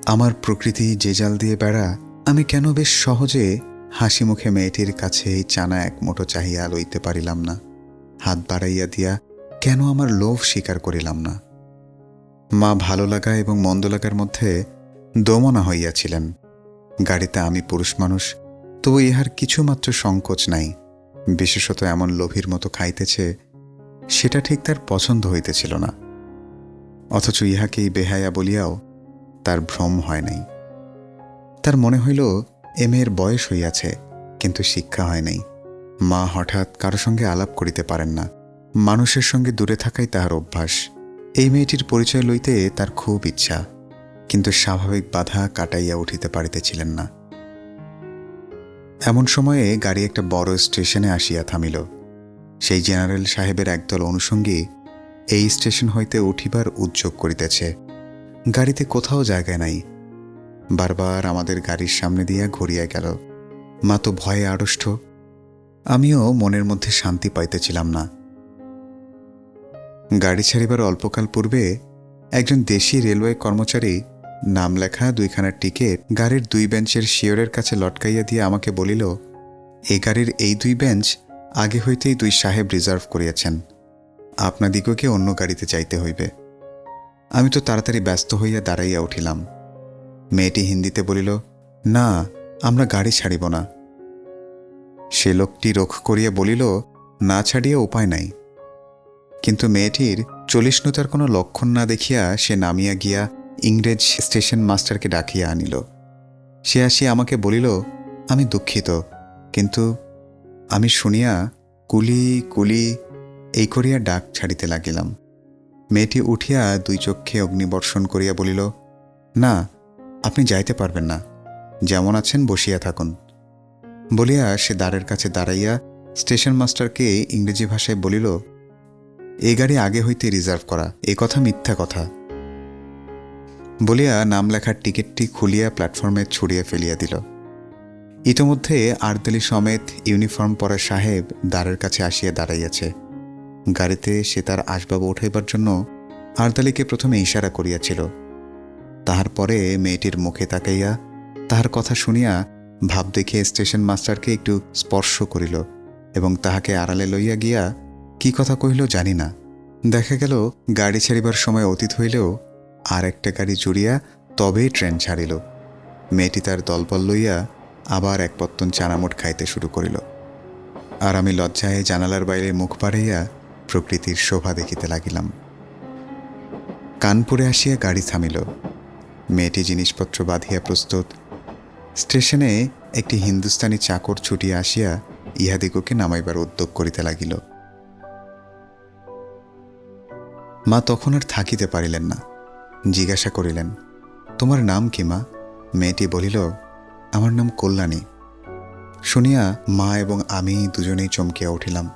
আমার প্রকৃতি যে জাল দিয়ে বেড়া, আমি কেন বেশ সহজে হাসি মুখে মেয়েটির কাছে এই চানা এক মুঠো চাহিয়া লইতে পারিলাম না? হাত বাড়াইয়া দিয়া কেন আমার লোভ স্বীকার করিলাম না? মা ভালো লাগা এবং মন্দ লাগার মধ্যে দোমনা হইয়াছিলেন। গাড়িতে আমি পুরুষ মানুষ, তবু ইহার কিছুমাত্র সংকোচ নাই। বিশেষত এমন লোভীর মতো খাইতেছে, সেটা ঠিক তার পছন্দ হইতেছিল না। অথচ ইহাকেই বেহায়া বলিয়াও তার ভ্রম হয় নাই। তার মনে হইল এ মেয়ের বয়স হইয়াছে, কিন্তু শিক্ষা হয় নাই। মা হঠাৎ কারো সঙ্গে আলাপ করিতে পারেন না। মানুষের সঙ্গে দূরে থাকাই তাহার অভ্যাস। এই মেয়েটির পরিচয় লইতে তার খুব ইচ্ছা, কিন্তু স্বাভাবিক বাধা কাটাইয়া উঠিতে পারিতেছিলেন না। এমন সময়ে গাড়ি একটা বড় স্টেশনে আসিয়া থামিল। সেই জেনারেল সাহেবের একদল অনুষঙ্গী এই স্টেশন হইতে উঠিবার উদ্যোগ করিতেছে। গাড়িতে কোথাও জায়গায় নাই। বারবার আমাদের গাড়ির সামনে দিয়া ঘুরিয়া গেল। মা তো ভয়ে আড়ষ্ট। আমিও মনের মধ্যে শান্তি পাইতেছিলাম না। গাড়ি ছাড়িবার অল্পকাল পূর্বে একজন দেশি রেলওয়ে কর্মচারী নাম লেখা 2খানা টিকিট গাড়ির 2 বেঞ্চের শিয়রের কাছে লটকাইয়া দিয়ে আমাকে বলিল, এই গাড়ির এই 2 বেঞ্চ আগে হইতেই 2 সাহেব রিজার্ভ করিয়াছেন। আপনাদিগকে অন্য গাড়িতে যাইতে হইবে। আমি তো তাড়াতাড়ি ব্যস্ত হইয়া দাঁড়াইয়া উঠিলাম। মেয়েটি হিন্দিতে বলিল, না, আমরা গাড়ি ছাড়িব না। সে লোকটি রোখ করিয়া বলিল, না ছাড়িয়া উপায় নাই। কিন্তু মেয়েটির চলিষ্ণুতার কোনো লক্ষণ না দেখিয়া সে নামিয়া গিয়া ইংরেজ স্টেশন মাস্টারকে ডাকিয়া আনিল। সে আসিয়া আমাকে বলিল, আমি দুঃখিত, কিন্তু আমি শুনিয়া কুলি কুলি এই করিয়া ডাক ছাড়িতে লাগিলাম। মেয়েটি উঠিয়া দুই চক্ষে অগ্নিবর্ষণ করিয়া বলিল, না, আপনি যাইতে পারবেন না, যেমন আছেন বসিয়া থাকুন। বলিয়া সে দ্বারের কাছে দাঁড়াইয়া স্টেশন মাস্টারকে ইংরেজি ভাষায় বলিল, এই গাড়ি আগে হইতে রিজার্ভ করা, এ কথা মিথ্যা কথা। বলিয়া নাম লেখার টিকিটটি খুলিয়া প্ল্যাটফর্মে ছড়িয়ে ফেলিয়া দিল। ইতোমধ্যে আরদালি সমেত ইউনিফর্ম পরা সাহেব দ্বারের কাছে আসিয়া দাঁড়াইয়াছে। গাড়িতে সে তার আসবাব উঠাইবার জন্য আরদালিকে প্রথমে ইশারা করিয়াছিল। তাহার পরে মেয়েটির মুখে তাকাইয়া তাহার কথা শুনিয়া ভাব দেখিয়া স্টেশন মাস্টারকে একটু স্পর্শ করিল এবং তাহাকে আড়ালে লইয়া গিয়া কি কথা কহিল জানি না। দেখা গেল গাড়ি ছাড়িবার সময় অতীত হইলেও আর একটা গাড়ি জুড়িয়া তবেই ট্রেন ছাড়িল। মেয়েটি তার দলবল লইয়া আবার এক পত্তন চানামুট খাইতে শুরু করিল, আর আমি লজ্জায় জানালার বাইরে মুখ বাড়াইয়া প্রকৃতির শোভা দেখিতে লাগিলাম। কানপুরে আসিয়া গাড়ি থামিল। মেয়েটি জিনিসপত্র বাঁধিয়া প্রস্তুত। স্টেশনে একটি হিন্দুস্তানি চাকর ছুটিয়া আসিয়া ইহাদিগকে নামাইবার উদ্যোগ করিতে লাগিল। মা তখন আর থাকিতে পারিলেন না, জিজ্ঞাসা করিলেন, তোমার নাম কি মা? মেয়েটি বলিল, আমার নাম কল্যাণী। শুনিয়া মা এবং আমি দুজনেই চমকিয়া উঠিলাম।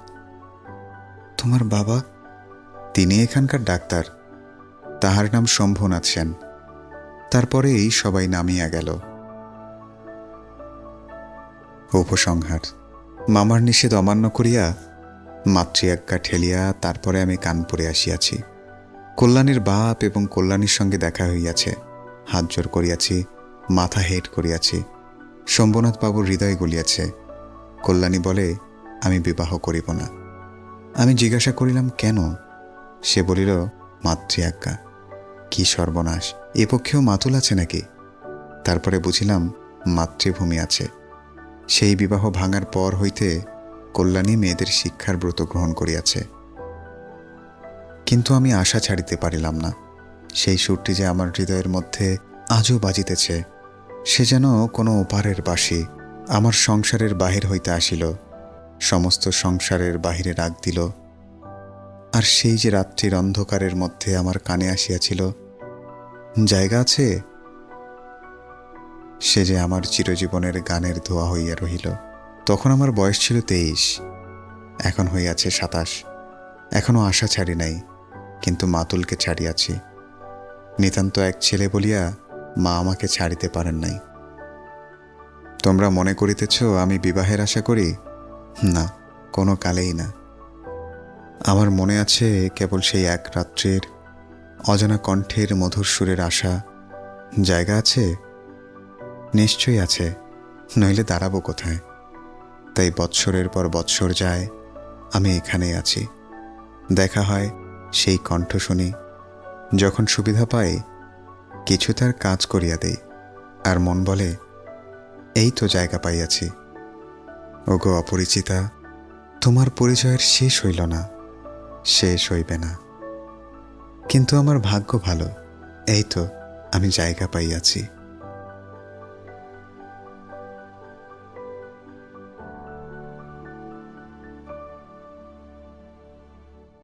তোমার বাবা? তিনি এখানকার ডাক্তার, তাহার নাম শম্ভুনাথ সেন। তারপরেই সবাই নামিয়া গেল। উপসংহার। মামার নিষেধ অমান্য করিয়া মাতৃআজ্ঞা ঠেলিয়া তারপরে আমি কানপুরে আসিয়াছি। কল্যাণীর বাপ এবং কল্যাণীর সঙ্গে দেখা হইয়াছে। হাত জোর করিয়াছি, মাথা হেট করিয়াছি। শম্ভুনাথ বাবুর হৃদয় গলিয়াছে। কল্যাণী বলে, আমি বিবাহ করিব না। আমি জিজ্ঞাসা করিলাম, কেন? সে বলিল, মাতৃআজ্ঞা। কি সর্বনাশ! এ পক্ষেও মাতুল আছে নাকি? তারপরে বুঝিলাম মাতৃভূমি আছে। সেই বিবাহ ভাঙার পর হইতে কল্যাণী মেয়েদের শিক্ষার ব্রত গ্রহণ করিয়াছে। কিন্তু আমি আশা ছাড়িতে পারিলাম না। সেই সুরটি যে আমার হৃদয়ের মধ্যে আজও বাজিতেছে, সে যেন কোনো ওপারের বাঁশি আমার সংসারের বাহির হইতে আসিল, সমস্ত সংসারের বাহিরে ডাক দিল। আর সেই যে রাত্রির অন্ধকারের মধ্যে আমার কানে আসিয়াছিল, জায়গা আছে, সে যে আমার চিরজীবনের গানের ধোয়া হইয়া রহিল। তখন আমার বয়স ছিল 23, এখন হইয়াছে 27। এখনও আশা ছাড়ি নাই, কিন্তু মাতুলকে ছাড়িয়াছি। নিতান্ত এক ছেলে বলিয়া মা আমাকে ছাড়িতে পারেন নাই। তোমরা মনে করিতেছ আমি বিবাহের আশা করি? না, কোনো কালেই না। আমার মনে আছে কেবল সেই এক রাত্রের অজানা কণ্ঠের মধুর সুরের আশা। জায়গা আছে? নিশ্চয়ই আছে, নইলে দাঁড়াবো কোথায়? তাই বৎসরের পর বৎসর যায়, আমি এখানেই আছি। দেখা হয়, সেই কণ্ঠ শুনি। যখন সুবিধা পাই কিছু তার কাজ করিয়া দেই, আর মন বলে, এই তো জায়গা পাইয়াছি। ওগো অপরিচিতা, তোমার পরিচয়ের শেষ হইল না, শেষ হইবে না। কিন্তু আমার ভাগ্য ভালো, এই তো আমি জায়গা পাইয়াছি।